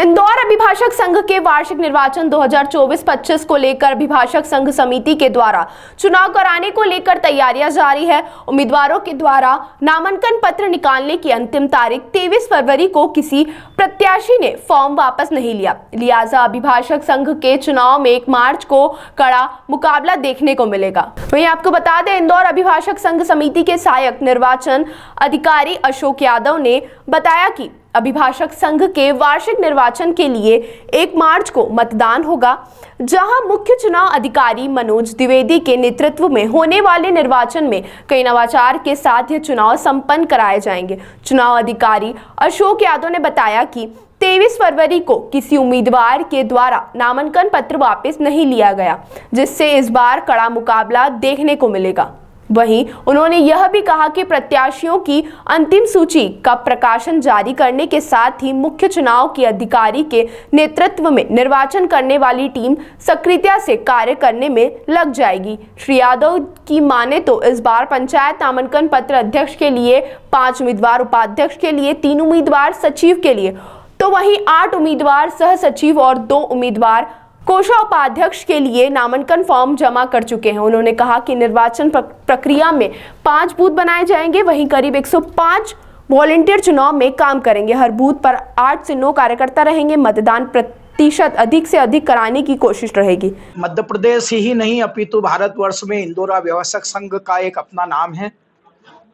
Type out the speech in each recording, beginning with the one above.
इंदौर अभिभाषक संघ के वार्षिक निर्वाचन 2024-25 को लेकर अभिभाषक संघ समिति के द्वारा चुनाव कराने को लेकर तैयारियां जारी है। उम्मीदवारों के द्वारा नामांकन पत्र निकालने की अंतिम तारीख 23 फरवरी को किसी प्रत्याशी ने फॉर्म वापस नहीं लिया, लिहाजा अभिभाषक संघ के चुनाव में 1 मार्च को कड़ा मुकाबला देखने को मिलेगा। वहीं आपको बता दें, इंदौर अभिभाषक संघ समिति के सहायक निर्वाचन अधिकारी अशोक यादव ने बताया कि अभिभाषक संघ के वार्षिक निर्वाचन के लिए 1 मार्च को मतदान होगा, जहां मुख्य चुनाव अधिकारी मनोज द्विवेदी के नेतृत्व में होने वाले निर्वाचन में कई नवाचार के साथ ये चुनाव संपन्न कराए जाएंगे। चुनाव अधिकारी अशोक यादव ने बताया कि 23 फरवरी को किसी उम्मीदवार के द्वारा नामांकन पत्र वापस नहीं लिया गया, जिससे इस बार कड़ा मुकाबला देखने को मिलेगा। वहीं उन्होंने यह भी कहा कि प्रत्याशियों की अंतिम सूची का प्रकाशन जारी करने के साथ ही मुख्य चुनाव के अधिकारी के नेतृत्व में निर्वाचन करने वाली टीम सक्रियता से कार्य करने में लग जाएगी। श्री यादव की माने तो इस बार पंचायत नामांकन पत्र अध्यक्ष के लिए 5 उम्मीदवार, उपाध्यक्ष के लिए 3 उम्मीदवार, सचिव के लिए तो वहीं 8 उम्मीदवार, सह सचिव और 2 उम्मीदवार कोषाध्यक्ष के लिए नामांकन फॉर्म जमा कर चुके हैं। उन्होंने कहा कि निर्वाचन प्रक्रिया में 5 बूथ बनाए जाएंगे, वहीं करीब 105 वॉलंटियर चुनाव में काम करेंगे। हर बूथ पर 8 से 9 कार्यकर्ता रहेंगे। मतदान प्रतिशत अधिक से अधिक कराने की कोशिश रहेगी। मध्य प्रदेश ही नहीं अपितु भारतवर्ष में इंदौर अभिभाषक संघ का एक अपना नाम है।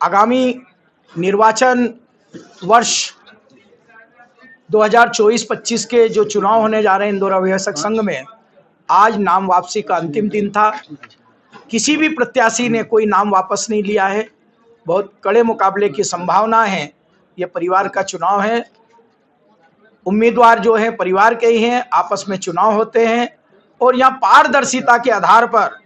आगामी निर्वाचन वर्ष 2024-25 के जो चुनाव होने जा रहे हैं इंदौर अभिभाषक संघ में, आज नाम वापसी का अंतिम दिन था। किसी भी प्रत्याशी ने कोई नाम वापस नहीं लिया है। बहुत कड़े मुकाबले की संभावना है। ये परिवार का चुनाव है। उम्मीदवार जो है परिवार के ही हैं, आपस में चुनाव होते हैं और यहाँ पारदर्शिता के आधार पर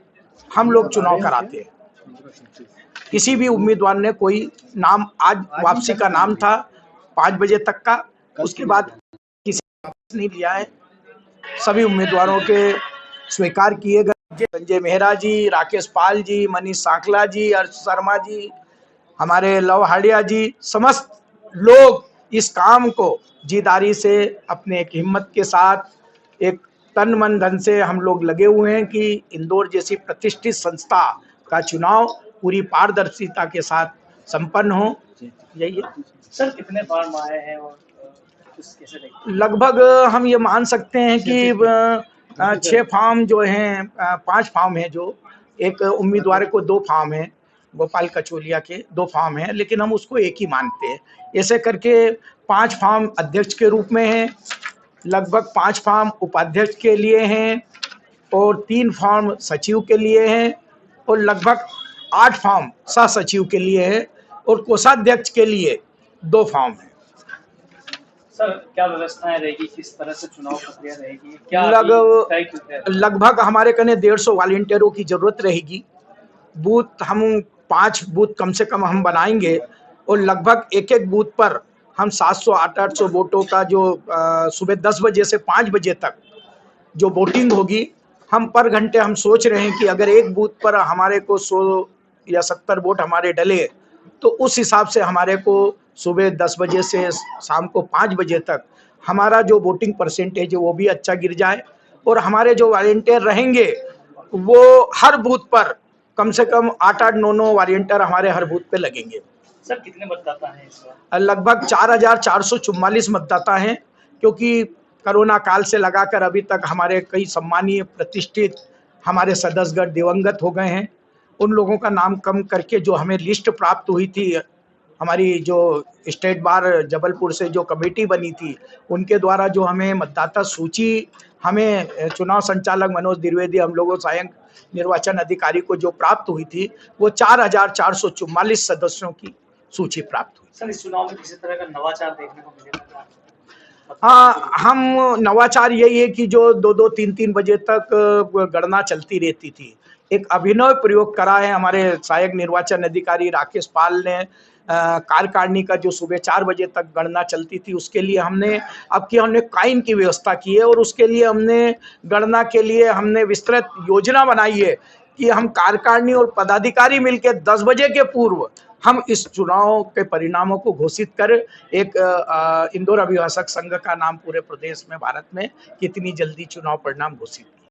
हम लोग चुनाव कराते हैं। किसी भी उम्मीदवार ने कोई नाम, आज वापसी का नाम था 5 बजे तक का, उसके बाद किसी ने वापस नहीं लिया है। सभी उम्मीदवारों के स्वीकार किए गए। संजय मेहरा जी, राकेश पाल जी, मनीष सांखला जी, अर्श शर्मा जी, हमारे लव हाडिया जी, समस्त लोग इस काम को जीदारी से अपने एक हिम्मत के साथ एक तन मन धन से हम लोग लगे हुए हैं कि इंदौर जैसी प्रतिष्ठित संस्था का चुनाव पूरी पारदर्शिता के साथ संपन्न हो। यही है सर। कितने फॉर्म आए हैं और लगभग हम ये मान सकते हैं कि 6 फॉर्म जो हैं, 5 फॉर्म हैं। जो एक उम्मीदवार को 2 फॉर्म हैं, गोपाल कचोलिया के 2 फॉर्म हैं, लेकिन हम उसको एक ही मानते हैं। ऐसे करके 5 फॉर्म अध्यक्ष के रूप में हैं, लगभग 5 फॉर्म उपाध्यक्ष के लिए हैं और 3 फॉर्म सचिव के लिए हैं और लगभग 8 फॉर्म सह सचिव के लिए है और कोषाध्यक्ष के लिए 2 फॉर्म हैं। सर, क्या व्यवस्थाएं रहेगी, किस तरह से चुनाव प्रक्रिया रहेगी, क्या लगभग हमारे कने 150 वॉलंटियरों की जरूरत रहेगी। बूथ हम 5 बूथ कम से कम हम बनाएंगे और लगभग एक बूथ पर हम 700-800 वोटों का जो सुबह 10 बजे से 5 बजे तक जो वोटिंग होगी, हम पर घंटे हम सोच रहे हैं कि अगर एक बूथ पर हमारे को 100 या 70 वोट हमारे डले तो उस हिसाब से हमारे को सुबह 10 बजे से शाम को 5 बजे तक हमारा जो वोटिंग परसेंटेज है वो भी अच्छा गिर जाए और हमारे जो वॉलंटियर रहेंगे वो हर बूथ पर कम से कम 8-8, 9-9 वॉलंटियर हमारे हर बूथ पे लगेंगे। सर, कितने मतदाता हैं इस बार? लगभग 4444 मतदाता हैं, क्योंकि कोरोना काल से लगाकर अभी तक हमारे कई सम्मानीय प्रतिष्ठित हमारे सदस्यगण दिवंगत हो गए हैं। उन लोगों का नाम कम करके जो हमें लिस्ट प्राप्त हुई थी, हमारी जो स्टेट बार जबलपुर से जो कमेटी बनी थी, उनके द्वारा जो हमें मतदाता सूची हमें चुनाव संचालक मनोज द्विवेदी, हम लोगों सहायक निर्वाचन अधिकारी को जो प्राप्त हुई थी, वो 4444 सदस्यों की सूची प्राप्त हुई। सर, इस चुनाव में किसी तरह का नवाचार देखने को मिलेगा? हाँ, हम नवाचार यही है कि जो 2-2, 3-3 बजे तक गणना चलती रहती थी, एक अभिनव प्रयोग करा है हमारे सहायक निर्वाचन अधिकारी राकेश पाल ने। कार्यकारिणी का जो सुबह 4 बजे तक गणना चलती थी, उसके लिए हमने काइन की व्यवस्था की है और उसके लिए हमने गणना के लिए हमने विस्तृत योजना बनाई है कि हम कार्यकारिणी और पदाधिकारी मिलकर 10 बजे के पूर्व हम इस चुनाव के परिणामों को घोषित कर एक इंदौर अभिभाषक संघ का नाम पूरे प्रदेश में, भारत में कितनी जल्दी चुनाव परिणाम घोषित किए।